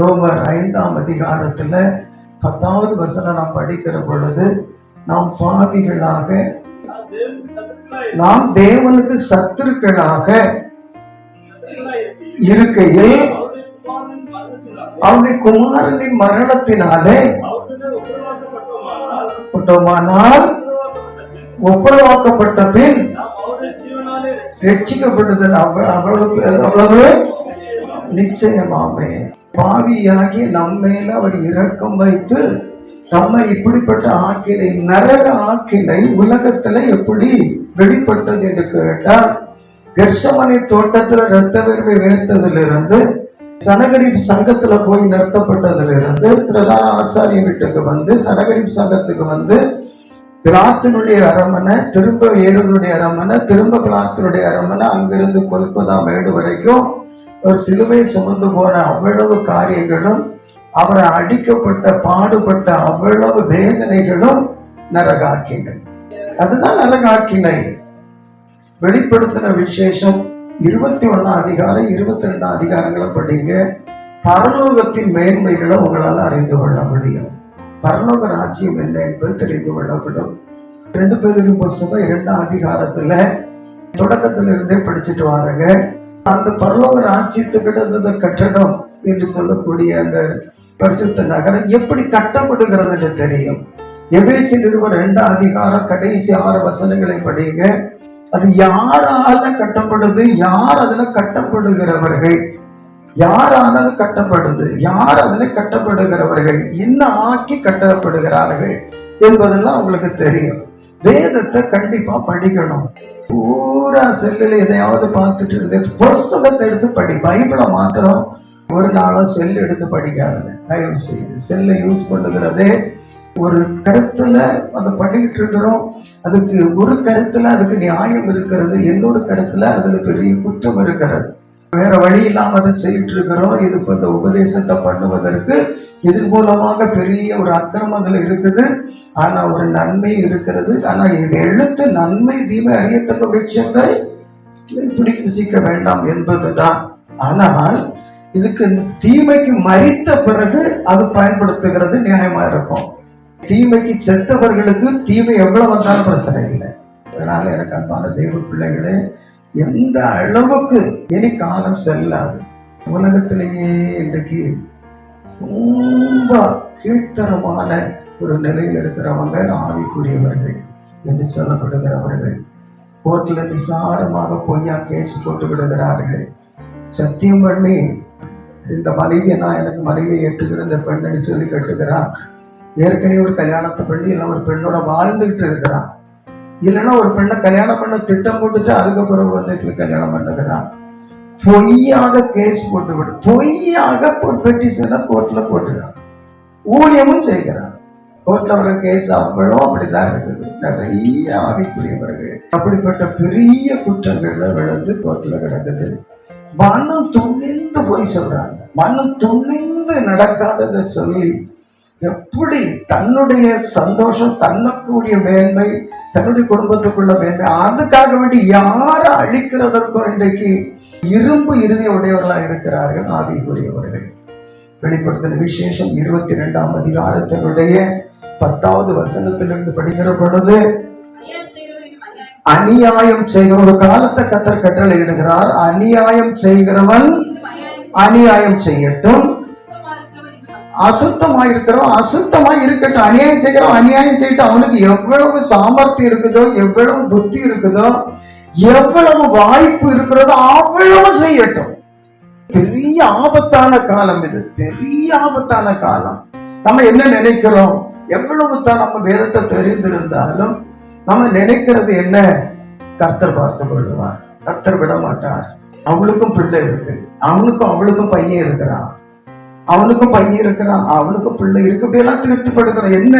ரோமர் 5ஆம் அதிகாரத்துல 10வது வசனம் நாம் படிக்கிற பொழுது, நாம் பாவிகளாக, நாம் தேவனுக்கு சத்துருக்களாக இருக்கையில் அவருடைய குமாரனின் மரணத்தினாலே ஒப்புரவாக்கப்பட்ட பின் ரட்சிக்கப்படுதல் அவ்வளவு நிச்சயமாமே. பாவியாகி நம்மேல அவர் இரக்கம் வைத்து நம்ம இப்படிப்பட்ட ஆக்கினை, நரக ஆக்கினை உலகத்துல எப்படி வெளிப்பட்டது என்று கேட்டால், கெர்சமனே தோட்டத்துல இரத்த வேர்வை வேர்த்ததிலிருந்து, சனகரிப் சங்கத்துல போய் நிறுத்தப்பட்டதிலிருந்து, பிரதான ஆசாரிய வீட்டுக்கு வந்து, சனகரிப் சங்கத்துக்கு வந்து, பிலாத்தினுடைய அரமனை, திரும்ப ஏரோதுடைய அரமனை, திரும்ப பிலாத்தினுடைய அரமனை, அங்கிருந்து கொல்கத்தா மேடு வரைக்கும் ஒரு சிலுவை சுமந்து போன அவ்வளவு காரியங்களும், அவரை அடிக்கப்பட்ட பாடுபட்ட அவ்வளவு வேதனைகளும் நரகாக்கினை. அதுதான் நரகாக்கினை. வெளிப்படுத்தின விசேஷம் 21ஆம் அதிகாரம் 22ஆம் அதிகாரங்களை படிங்க. பரலோகத்தின் மேன்மைகளை உங்களால் அறிந்து கொள்ள முடியும். பரலோக ராஜ்யம் என்ன என்பது தெரிந்து கொள்ளப்படும். 2 பேதுரு புத்தகம் 2ஆம் அதிகாரத்துல தொடக்கத்திலிருந்தே படிச்சுட்டு வாருங்க. அந்த பரலோக ராஜ்யத்துக்கிட்ட இருந்த கட்டடம் என்று சொல்லக்கூடிய அந்த பரிசுத்த நகரம் எப்படி கட்டப்படுகிறது என்று தெரியும். எபேசிய நிருபம் 2ஆம் அதிகாரம் கடைசி 6 வசனங்களை படிங்க. அது யாரால கட்டப்படுது, யார் அதுல கட்டப்படுகிறவர்கள், யாரால அது கட்டப்படுது, யார் அதுல கட்டப்படுகிறவர்கள், என்ன ஆக்கி கட்டப்படுகிறார்கள் என்பதெல்லாம் உங்களுக்கு தெரியும். வேதத்தை கண்டிப்பா படிக்கணும். பூரா செல்லில் எதையாவது பார்த்துட்டு இருந்து புஸ்தகத்தை எடுத்து படி. பைபிளை மாத்திரம் ஒரு நாளும் செல் எடுத்து படிக்காதது தயவு செய்து. செல்லை யூஸ் பண்ணுகிறதே ஒரு கருத்துல அதை பண்ணிக்கிட்டு இருக்கிறோம். அதுக்கு ஒரு கருத்துல அதுக்கு நியாயம் இருக்கிறது, இன்னொரு கருத்துல அதுல பெரிய குற்றம் இருக்கிறது. வேற வழி இல்லாம அதை செய்யிட்டு இருக்கிறோம். இது இப்போ இந்த உபதேசத்தை பண்ணுவதற்கு இதன் மூலமாக பெரிய ஒரு அக்கிரமங்கள் இருக்குது. ஆனா ஒரு நன்மை இருக்கிறது. ஆனா இது எழுத்து நன்மை தீமை அறியத்தக்க விஷயத்தை பிடிக்க வேண்டாம் என்பதுதான். ஆனால் இதுக்கு தீமைக்கு மரித்த பிறகு அது பயன்படுத்துகிறது நியாயமா இருக்கும். தீமைக்கு செத்தவர்களுக்கு தீமை எவ்வளவு வந்தாலும் பிரச்சனை இல்லை. அதனால எனக்கு அன்பான தெய்வ பிள்ளைகளே, எந்த அளவுக்கு இனி காலம் செல்லாது. உலகத்திலேயே இன்றைக்கு ரொம்ப கீழ்த்தரமான ஒரு நிலையில் இருக்கிறவங்க ஆவிக்குரியவர்கள் என்று சொல்லப்படுகிறவர்கள். கோர்ட்ல நிசாரமாக பொய்யா கேஸ் போட்டு விடுகிறார்கள். சத்தியம் பண்ணி இந்த மனைவியை நான் எனக்கு மனைவியை ஏற்றுக்கிற இந்த பெண்ணை சொல்லி கட்டுகிறான். ஏற்கனவே ஒரு கல்யாணத்தை பண்ணி இல்லை ஒரு பெண்ணோட வாழ்ந்துகிட்டு இருக்கிறான். இல்லைன்னா ஒரு பெண்ணை கல்யாணம் பண்ண திட்டம் போட்டுட்டு அதுக்கப்புறம் வந்து கல்யாணம் பண்ணுகிறான். பொய்யாக கேஸ் போட்டு விடு, பொய்யாக ஒரு பெட்டிஷனை கோர்ட்ல போட்டுறான். ஊழியமும் செய்கிறான். கோர்ட்ல வர கேஸ் அவ்வளோ அப்படிதான் இருக்குது. நிறைய ஆவிக்குரியவர்கள் அப்படிப்பட்ட பெரிய குற்றங்கள்ல விழுந்து கோர்ட்ல கிடக்குது. மனம் துணிந்து போய் சொல்றாங்க. மனம் துணிந்து நடக்காததை சொல்லி எப்படி தன்னுடைய சந்தோஷம், தன்னுடைய மேன்மை, தன்னுடைய குடும்பத்துக்குள்ள மேன்மை, அதுக்காக வேண்டி யாரை அழிக்கிறதற்கும் இன்றைக்கு இரும்பு இறுதிய உடையவர்களா இருக்கிறார்கள் ஆவிக்குரியவர்கள். வெளிப்படுத்தின விசேஷம் 22ஆம் அதிகாரத்தினுடைய 10வது வசனத்திலிருந்து படிக்கிற பொழுது, அநியாயம் செய்கிற ஒரு காலத்தை கர்த்தர் கட்டளை இடுகிறார். அநியாயம் செய்கிறவன் அநியாயம் செய்யட்டும், அசுத்தமாய் இருக்கிறோம் அசுத்தமாய் இருக்கட்டும். அநியாயம் செய்கிறோம் அநியாயம் செய்யட்டும். அவனுக்கு எவ்வளவு சாமர்த்தியம் இருக்குதோ, எவ்வளவு புத்தி இருக்குதோ, எவ்வளவு வாய்ப்பு இருக்கிறதோ அவ்வளவு செய்யட்டும். பெரிய ஆபத்தான காலம் இது, பெரிய ஆபத்தான காலம். நம்ம என்ன நினைக்கிறோம், எவ்வளவு தான் நம்ம வேதத்தை தெரிந்திருந்தாலும் நம்ம நினைக்கிறது என்ன, கர்த்தர் பார்த்து கொள்வார், கர்த்தர் விட மாட்டார். அவளுக்கும் பிள்ளை இருக்கு, அவனுக்கும் அவளுக்கும் பையன் இருக்கிறான், அவனுக்கும் பையன் இருக்கிறான், அவனுக்கும் பிள்ளை இருக்கு, இப்படி எல்லாம் திருப்திப்படுத்துறோம். என்ன,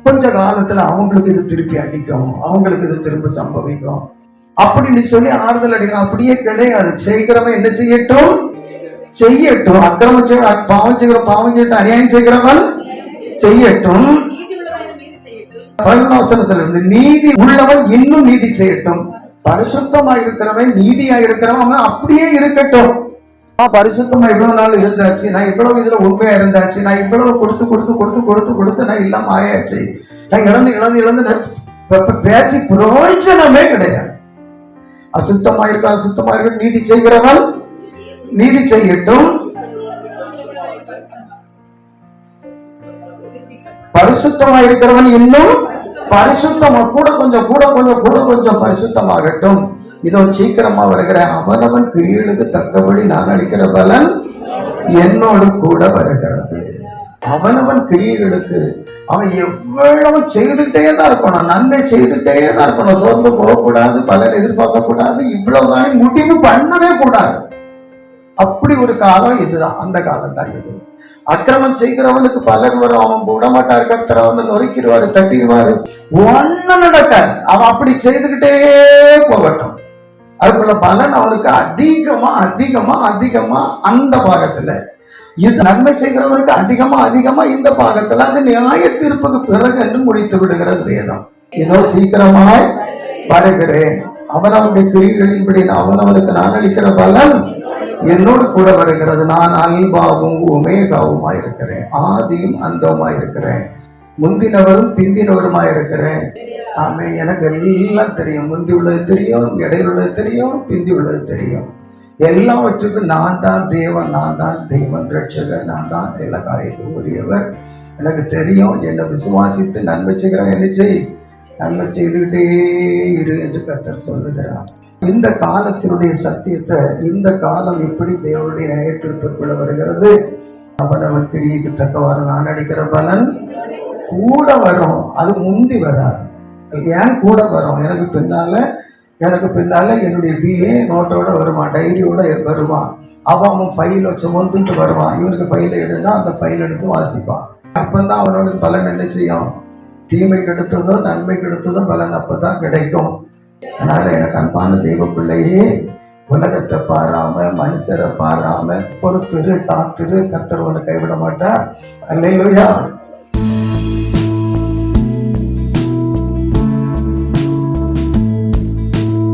கொஞ்ச காலத்துல அவங்களுக்கு இது திருப்பி அடிக்கும், அவங்களுக்கு இது திரும்ப சம்பவிக்கும் அப்படின்னு சொல்லி ஆறுதல் அடிக்கிறோம். அப்படியே கிடையாது. செய்கிறவன் என்ன செய்யட்டும், செய்யட்டும். அக்கிரமம் செய்ய பாவம் செய்கிற பாவம் செய்யட்டும், அநியாயம் செய்கிறவன் செய்யட்டும். 11 இருந்து நீதி உள்ளவன் இன்னும் நீதி செய்யட்டும். பரிசுத்தமா இருக்கிறவன், நீதியா இருக்கிறவன் அவன் அப்படியே இருக்கட்டும். பரிசுத்தமா இவ்வளவு நாள் இருந்தாச்சு, நான் இவ்வளவு இதுல உண்மையா இருந்தாச்சு, நான் இவ்வளவு கொடுத்து கொடுத்து கொடுத்து கொடுத்து கொடுத்து நான் இல்லாம ஆயாச்சு, நான் இழந்து இழந்து இழந்து பேசி பிரயோஜனமே கிடையாது. அசுத்தமா இருக்க அசுத்தமா இருக்க, நீதி செய்கிறவன் நீதி செய்யட்டும், பரிசுத்தமா இருக்கிறவன் இன்னும் பரிசுத்தமா கூட கொஞ்சம் பரிசுத்தமாகட்டும். இதோ சீக்கிரமா வருகிற அவனவன் கிரியைகளுக்கு தக்கபடி நான் அளிக்கிற பலன் என்னோடு கூட வருகிறது. அவனவன் கிரியைகளுக்கு அவன் எவ்வளவு செய்துட்டே தான் இருக்கணும், நன்மை செய்துட்டே தான் இருக்கணும், சோர்ந்து போகக்கூடாது, பலன் எதிர்பார்க்க கூடாது, இவ்வளவுதானே முடிவு பண்ணவே கூடாது. அப்படி ஒரு காலம் இதுதான், அந்த காலம் தான் இது. அக்கிரமம் செய்கிறவனுக்கு பலன் வரும், அவன் விட மாட்டார், கர்த்தர் அவனை நொறுக்கிடுவாரு, தட்டிடுவாரு, ஒண்ணும் நடக்காது. அவன் அப்படி செய்துகிட்டே போகட்டும், அதுக்குள்ள பலன் அவனுக்கு அதிகமா அதிகமா அதிகமா அந்த பாகத்துல. இது நன்மை செய்கிறவனுக்கு அதிகமா அதிகமா இந்த பாகத்துல, அது நியாய தீர்ப்புக்கு பிறகு என்று முடித்து விடுகிற வேதம். இதோ சீக்கிரமாய் வருகிறேன், அவனவனுடைய கிரியைகளின்படி அவனவனுக்கு நான் அளிக்கிற பலன் என்னோடு கூட வருகிறது. நான் அல்பாவும் ஒமேகாவுமா இருக்கிறேன், ஆதியும் அந்தவுமா இருக்கிறேன், முந்தினவரும் பிந்தினவருமா இருக்கிறேன். ஆமே, எனக்கு எல்லாம் தெரியும், முந்தி உள்ளது தெரியும், இடையில் உள்ளது தெரியும், பிந்தி உள்ளது தெரியும், எல்லாவற்றுக்கும் நான் தான் தேவன், நான் தான் தெய்வன் ரட்சகர், நான் தான் எல்லா காரியத்துக்கும் உரியவர், எனக்கு தெரியும். என்னை விசுவாசித்து நன்மை செய்கிறவன் என்ன செய், நன்மை செய்துகிட்டே இரு என்று கர்த்தர் சொல்லுகிறார். இந்த காலத்தினுடைய சத்தியத்தை, இந்த காலம் எப்படி தேவனுடைய நியாயத்திற்குள்ள வருகிறது, அவனவன் கிரியைக்கு தக்கவாறு நான் அடிக்கிற பலன் கூட வரும், அது முந்தி வராது. ஏன் கூட வரும், எனக்கு பின்னால என்னுடைய பிஏ நோட்டோட வருவான், டைரியோட வருவான், அவன் ஃபைல சுமந்துட்டு வருவான், இவனுக்கு ஃபைல எடுனா அந்த ஃபைல் எடுத்து வாசிப்பான். அப்பந்தான் அவனோட பலன் என்ன செய்யும், தீமை கெடுத்ததோ நன்மை கெடுத்ததோ பலன் அப்பதான் கிடைக்கும். அதனால எனக்கு அன்பான தெய்வ பிள்ளையே, உலகத்தை பாராம மனுஷரை பாராம பொறுத்திரு, காத்திரு, கர்த்தர் உன்னை கைவிட மாட்டார். அல்லேலூயா.